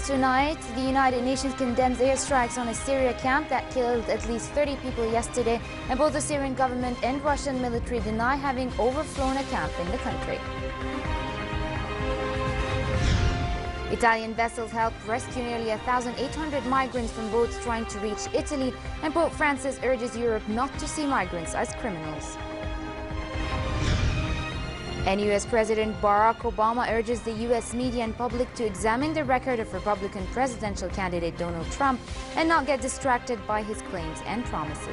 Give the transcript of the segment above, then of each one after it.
tonight. The United Nations condemns airstrikes on a Syria camp that killed at least 30 people yesterday, and both the Syrian government and Russian military deny having overflown a camp in the country. Italian vessels helped rescue nearly 1,800 migrants from boats trying to reach Italy, and Pope Francis urges Europe not to see migrants as criminals. And U.S. President Barack Obama urges the U.S. media and public to examine the record of Republican presidential candidate Donald Trump and not get distracted by his claims and promises.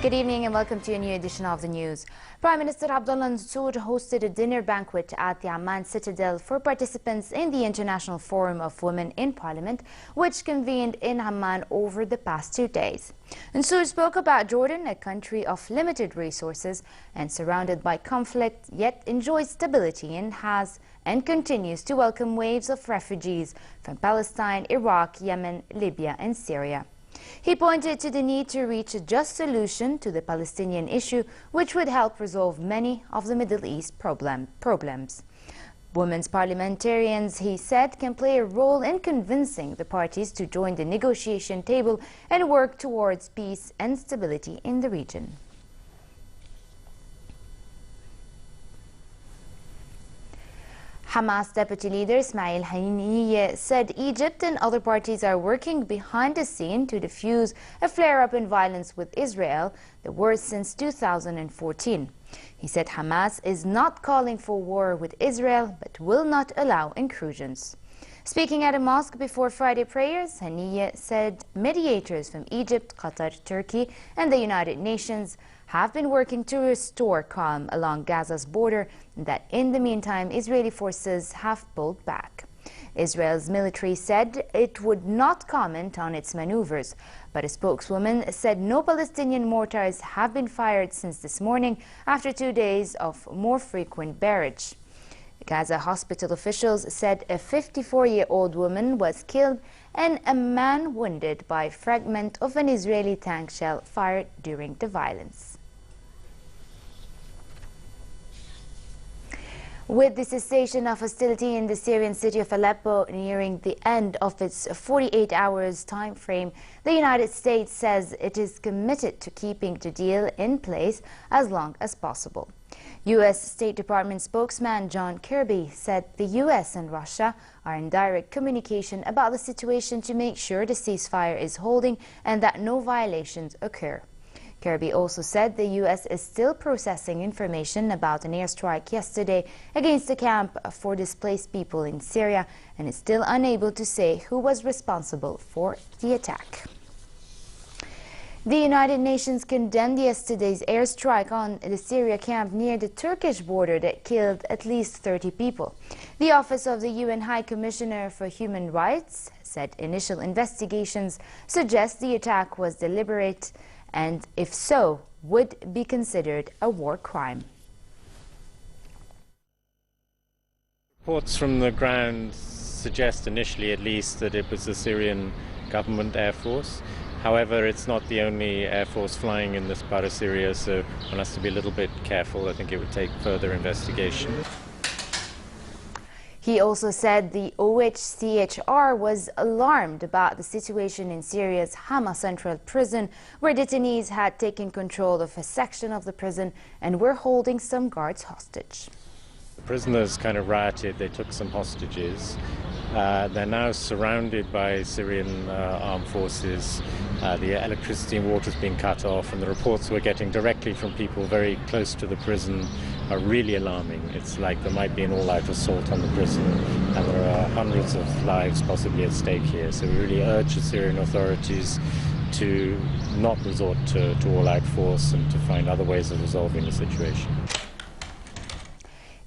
Good evening and welcome to a new edition of the news. Prime Minister Abdullah Mansour hosted a dinner banquet at the Amman Citadel for participants in the International Forum of Women in Parliament, which convened in Amman over the past 2 days. Mansour spoke about Jordan, a country of limited resources and surrounded by conflict, yet enjoys stability and has and continues to welcome waves of refugees from Palestine, Iraq, Yemen, Libya and Syria. He pointed to the need to reach a just solution to the Palestinian issue, which would help resolve many of the Middle East problems. Women's parliamentarians, he said, can play a role in convincing the parties to join the negotiation table and work towards peace and stability in the region. Hamas deputy leader Ismail Haniyeh said Egypt and other parties are working behind the scene to defuse a flare-up in violence with Israel, the worst since 2014. He said Hamas is not calling for war with Israel, but will not allow incursions. Speaking at a mosque before Friday prayers, Haniyeh said mediators from Egypt, Qatar, Turkey and the United Nations have been working to restore calm along Gaza's border, and that in the meantime Israeli forces have pulled back. Israel's military said it would not comment on its maneuvers, but a spokeswoman said no Palestinian mortars have been fired since this morning after 2 days of more frequent barrage. Gaza hospital officials said a 54-year-old woman was killed and a man wounded by a fragment of an Israeli tank shell fired during the violence. With the cessation of hostility in the Syrian city of Aleppo nearing the end of its 48 hours time frame, the United States says it is committed to keeping the deal in place as long as possible. U.S. State Department spokesman John Kirby said the U.S. and Russia are in direct communication about the situation to make sure the ceasefire is holding and that no violations occur. Kirby also said the U.S. is still processing information about an airstrike yesterday against a camp for displaced people in Syria and is still unable to say who was responsible for the attack. The United Nations condemned yesterday's airstrike on the Syria camp near the Turkish border that killed at least 30 people. The Office of the UN High Commissioner for Human Rights said initial investigations suggest the attack was deliberate and, if so, would be considered a war crime. Reports from the ground suggest, initially at least, that it was the Syrian government air force. However, it's not the only air force flying in this part of Syria, so one has to be a little bit careful. I think it would take further investigation. He also said the OHCHR was alarmed about the situation in Syria's Hama Central Prison, where detainees had taken control of a section of the prison and were holding some guards hostage. The prisoners kind of rioted, they took some hostages. They're now surrounded by Syrian armed forces. The electricity and water is being cut off, and the reports we're getting directly from people very close to the prison are really alarming. It's like there might be an all-out assault on the prison, and there are hundreds of lives possibly at stake here. So we really urge the Syrian authorities to not resort to all-out force and to find other ways of resolving the situation.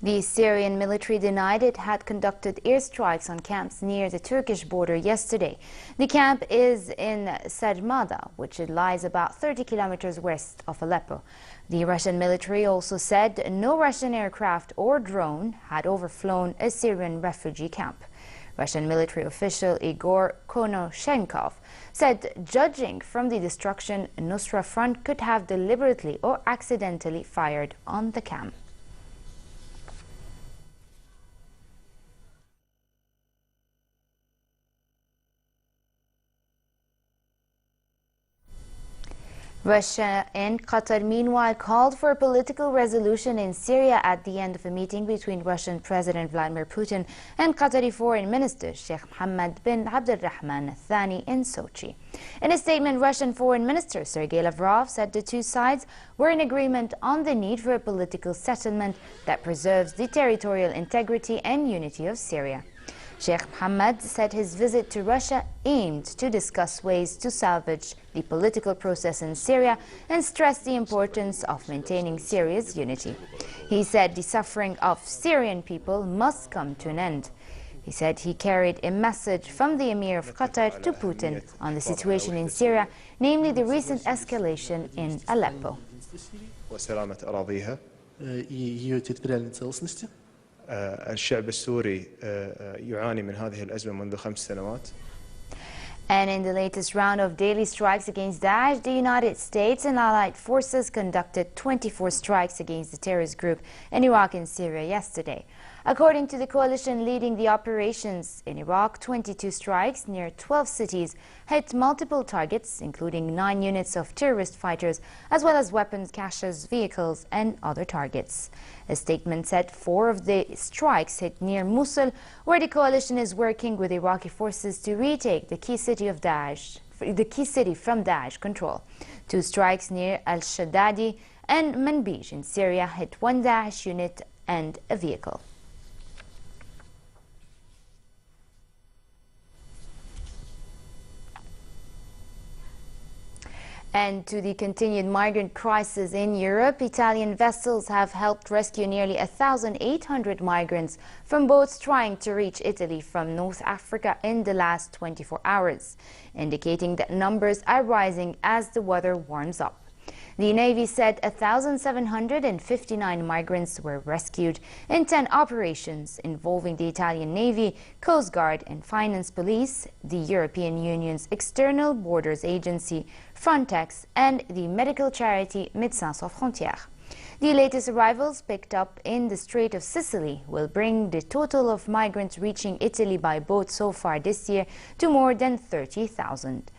The Syrian military denied it had conducted airstrikes on camps near the Turkish border yesterday. The camp is in Sarmada, which lies about 30 kilometers west of Aleppo. The Russian military also said no Russian aircraft or drone had overflown a Syrian refugee camp. Russian military official Igor Konoshenkov said, judging from the destruction, Nusra Front could have deliberately or accidentally fired on the camp. Russia and Qatar, meanwhile, called for a political resolution in Syria at the end of a meeting between Russian President Vladimir Putin and Qatari Foreign Minister Sheikh Mohammed bin Abdulrahman Al Thani in Sochi. In a statement, Russian Foreign Minister Sergei Lavrov said the two sides were in agreement on the need for a political settlement that preserves the territorial integrity and unity of Syria. Sheikh Mohammed said his visit to Russia aimed to discuss ways to salvage the political process in Syria and stressed the importance of maintaining Syria's unity. He said the suffering of Syrian people must come to an end. He said he carried a message from the Emir of Qatar to Putin on the situation in Syria, namely the recent escalation in Aleppo. الشعب السوري يعاني من هذه الأزمة منذ 5 سنوات. And in the latest round of daily strikes against Daesh, the United States and allied forces conducted 24 strikes against the terrorist group in Iraq and Syria yesterday. According to the coalition leading the operations in Iraq, 22 strikes near 12 cities hit multiple targets, including 9 units of terrorist fighters, as well as weapons caches, vehicles, and other targets. A statement said 4 of the strikes hit near Mosul, where the coalition is working with Iraqi forces to retake the key city from Daesh control. 2 strikes near Al-Shaddadi and Manbij in Syria hit 1 Daesh unit and a vehicle. And to the continued migrant crisis in Europe, Italian vessels have helped rescue nearly 1,800 migrants from boats trying to reach Italy from North Africa in the last 24 hours, indicating that numbers are rising as the weather warms up. The Navy said 1,759 migrants were rescued in 10 operations involving the Italian Navy, Coast Guard and Finance Police, the European Union's External Borders Agency, Frontex, and the medical charity Médecins Sans Frontières. The latest arrivals picked up in the Strait of Sicily will bring the total of migrants reaching Italy by boat so far this year to more than 30,000.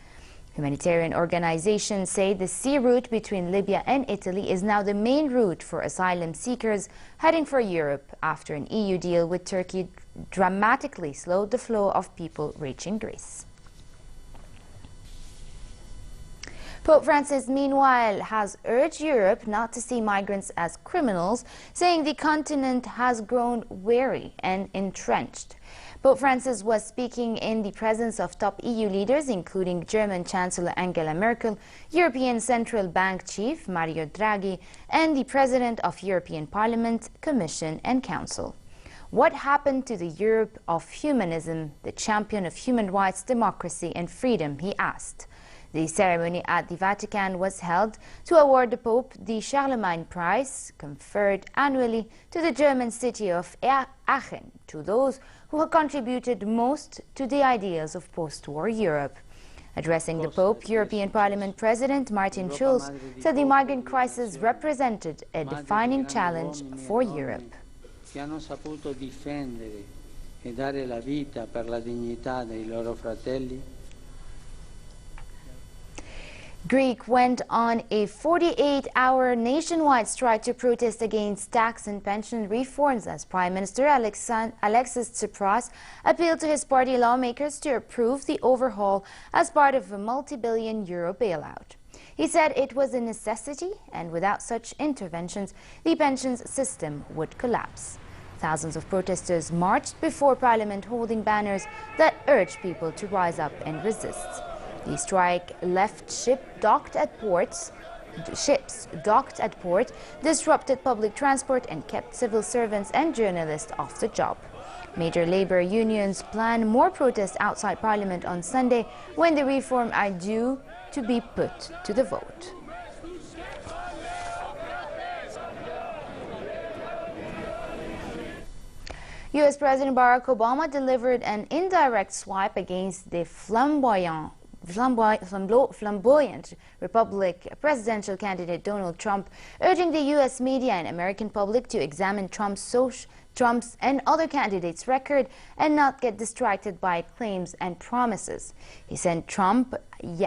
Humanitarian organizations say the sea route between Libya and Italy is now the main route for asylum seekers heading for Europe after an EU deal with Turkey dramatically slowed the flow of people reaching Greece. Pope Francis, meanwhile, has urged Europe not to see migrants as criminals, saying the continent has grown wary and entrenched. Pope Francis was speaking in the presence of top EU leaders, including German Chancellor Angela Merkel, European Central Bank Chief Mario Draghi, and the President of European Parliament, Commission and Council. What happened to the Europe of humanism, the champion of human rights, democracy and freedom, he asked. The ceremony at the Vatican was held to award the Pope the Charlemagne Prize, conferred annually to the German city of Aachen, to those who have contributed most to the ideals of post-war Europe. Addressing the Pope, European Parliament President Martin Schulz said the migrant crisis represented a defining challenge for Europe. Che hanno saputo difendere e dare la vita per la dignità dei loro fratelli. Greece went on a 48-hour nationwide strike to protest against tax and pension reforms as Prime Minister Alexis Tsipras appealed to his party lawmakers to approve the overhaul as part of a multi-billion euro bailout. He said it was a necessity, and without such interventions, the pensions system would collapse. Thousands of protesters marched before Parliament holding banners that urged people to rise up and resist. The strike left ships docked at port, disrupted public transport and kept civil servants and journalists off the job. Major labor unions plan more protests outside Parliament on Sunday when the reforms are due to be put to the vote. U.S. President Barack Obama delivered an indirect swipe against the flamboyant flamboyant presidential candidate Donald Trump, urging the U.S. media and American public to examine Trump's and other candidates' record and not get distracted by claims and promises. He said Trump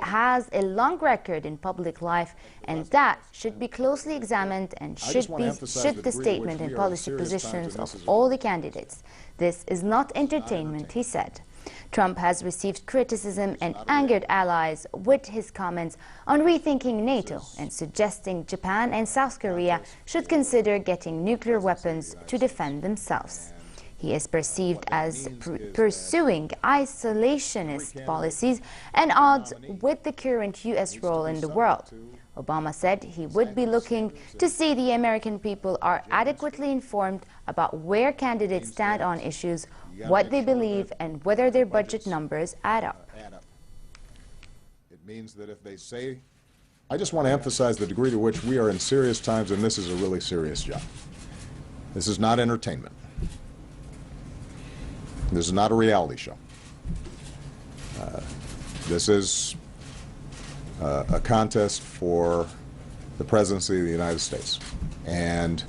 has a long record in public life, and that should be closely examined and should the statement and policy positions of all the candidates. This is not entertainment, he said. Trump has received criticism and angered allies with his comments on rethinking NATO and suggesting Japan and South Korea should consider getting nuclear weapons to defend themselves. He is perceived as pursuing isolationist policies and odds with the current U.S. role in the world. Obama said he would be looking to see the American people are adequately informed about where candidates stand on issues, what they believe, and whether their budget numbers add up. It means that if they say, I just want to emphasize the degree to which we are in serious times, and this is a really serious job. This is not entertainment. This is not a reality show. This is a contest for the presidency of the United States. And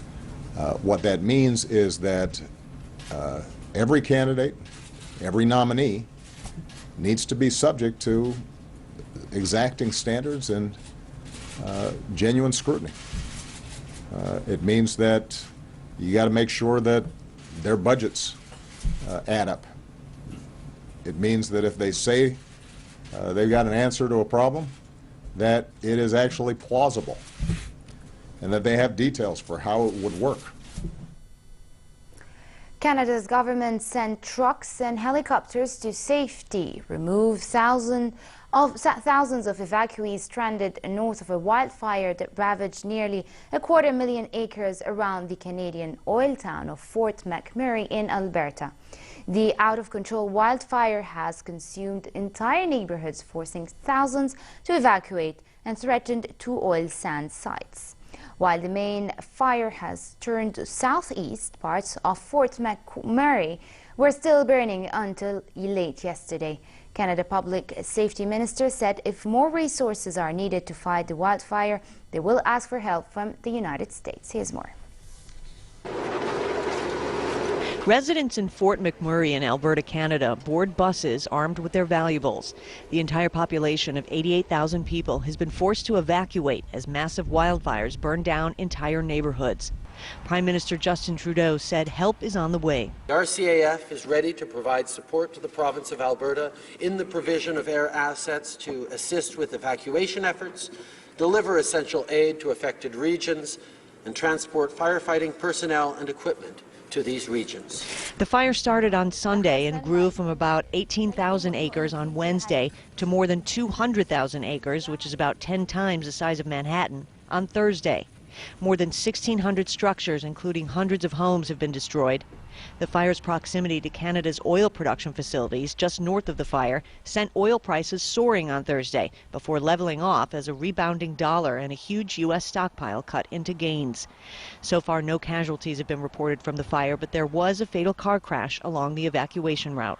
what that means is that every candidate, every nominee needs to be subject to exacting standards and genuine scrutiny. It means that you got to make sure that their budgets add up. It means that if they say they've got an answer to a problem, that it is actually plausible and that they have details for how it would work. Canada's government sent trucks and helicopters to safety, remove thousands of evacuees stranded north of a wildfire that ravaged nearly 250,000 acres around the Canadian oil town of Fort McMurray in Alberta. The out-of-control wildfire has consumed entire neighborhoods, forcing thousands to evacuate and threatened 2 oil sands sites. While the main fire has turned southeast, parts of Fort McMurray were still burning until late yesterday. Canada Public Safety Minister said if more resources are needed to fight the wildfire, they will ask for help from the United States. Here's more. Residents in Fort McMurray in Alberta, Canada, board buses armed with their valuables. The entire population of 88,000 people has been forced to evacuate as massive wildfires burn down entire neighborhoods. Prime Minister Justin Trudeau said help is on the way. The RCAF is ready to provide support to the province of Alberta in the provision of air assets to assist with evacuation efforts, deliver essential aid to affected regions, and transport firefighting personnel and equipment to these regions. The fire started on Sunday and grew from about 18,000 acres on Wednesday to more than 200,000 acres, which is about 10 times the size of Manhattan, on Thursday. More than 1,600 structures, including hundreds of homes, have been destroyed. The fire's proximity to Canada's oil production facilities just north of the fire sent oil prices soaring on Thursday before leveling off as a rebounding dollar and a huge U.S. stockpile cut into gains. So far, no casualties have been reported from the fire, but there was a fatal car crash along the evacuation route.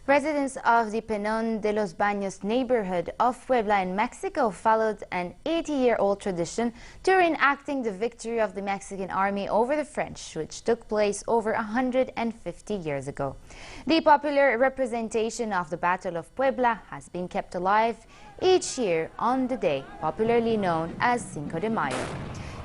Residents of the Peñón de los Baños neighborhood of Puebla in Mexico followed an 80-year-old tradition to reenacting the victory of the Mexican army over the French, which took place over 150 years ago. The popular representation of the Battle of Puebla has been kept alive each year on the day popularly known as Cinco de Mayo.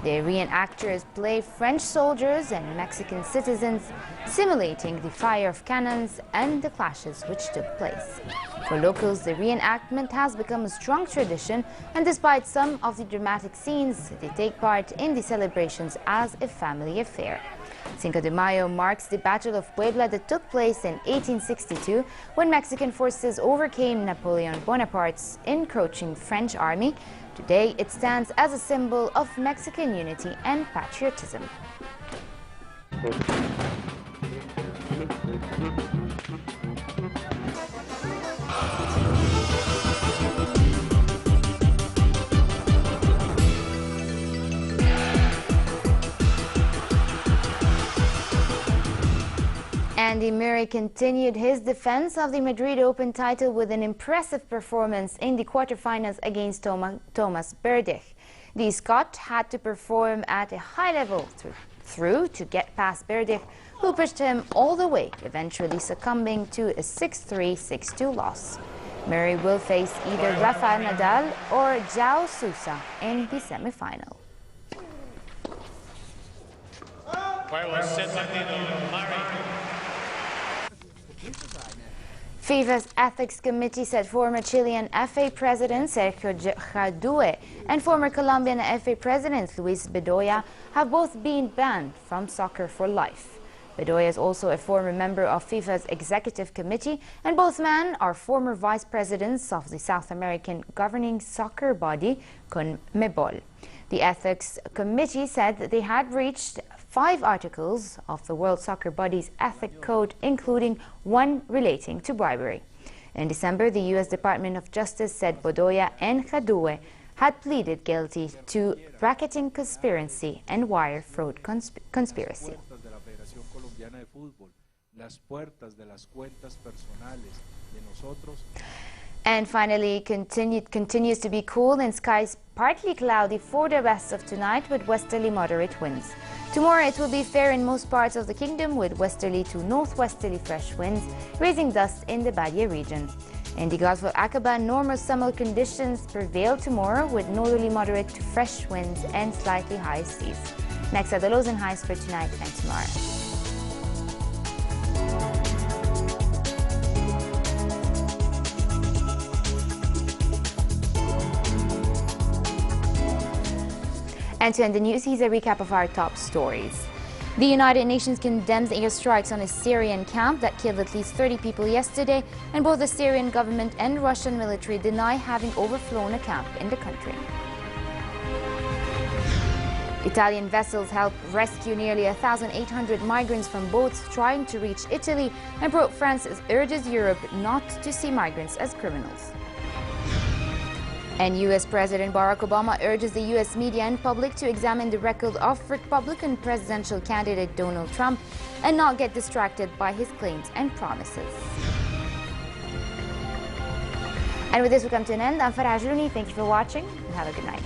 The reenactors play French soldiers and Mexican citizens, simulating the fire of cannons and the clashes which took place. For locals, the reenactment has become a strong tradition, and despite some of the dramatic scenes, they take part in the celebrations as a family affair. Cinco de Mayo marks the Battle of Puebla that took place in 1862 when Mexican forces overcame Napoleon Bonaparte's encroaching French army. Today, it stands as a symbol of Mexican unity and patriotism. Andy Murray continued his defense of the Madrid Open title with an impressive performance in the quarterfinals against Thomas Berdych. The Scot had to perform at a high level through to get past Berdych, who pushed him all the way, eventually succumbing to a 6-3, 6-2 loss. Murray will face either Rafael Nadal or João Sousa in the semi-final. FIFA's Ethics Committee said former Chilean FA President Sergio Jadue and former Colombian FA President Luis Bedoya have both been banned from soccer for life. Bedoya is also a former member of FIFA's Executive Committee, and both men are former vice presidents of the South American governing soccer body, CONMEBOL. The Ethics Committee said that they had breached 5 articles of the World Soccer Body's Ethics Code, including one relating to bribery. In December, the U.S. Department of Justice said Bedoya and Jadue had pleaded guilty to racketing conspiracy and wire fraud conspiracy. And finally, continues to be cool and skies partly cloudy for the rest of tonight with westerly moderate winds. Tomorrow it will be fair in most parts of the kingdom with westerly to northwesterly fresh winds, raising dust in the Badia region. In the Gulf of Aqaba, normal summer conditions prevail tomorrow with northerly moderate to fresh winds and slightly high seas. Next are the lows and highs for tonight and tomorrow. And to end the news, here's a recap of our top stories. The United Nations condemns airstrikes on a Syrian camp that killed at least 30 people yesterday, and both the Syrian government and Russian military deny having overflown a camp in the country. Italian vessels help rescue nearly 1,800 migrants from boats trying to reach Italy, and Pope Francis urges Europe not to see migrants as criminals. And U.S. President Barack Obama urges the U.S. media and public to examine the record of Republican presidential candidate Donald Trump and not get distracted by his claims and promises. And with this, we come to an end. I'm Farah Ajrouni. Thank you for watching and have a good night.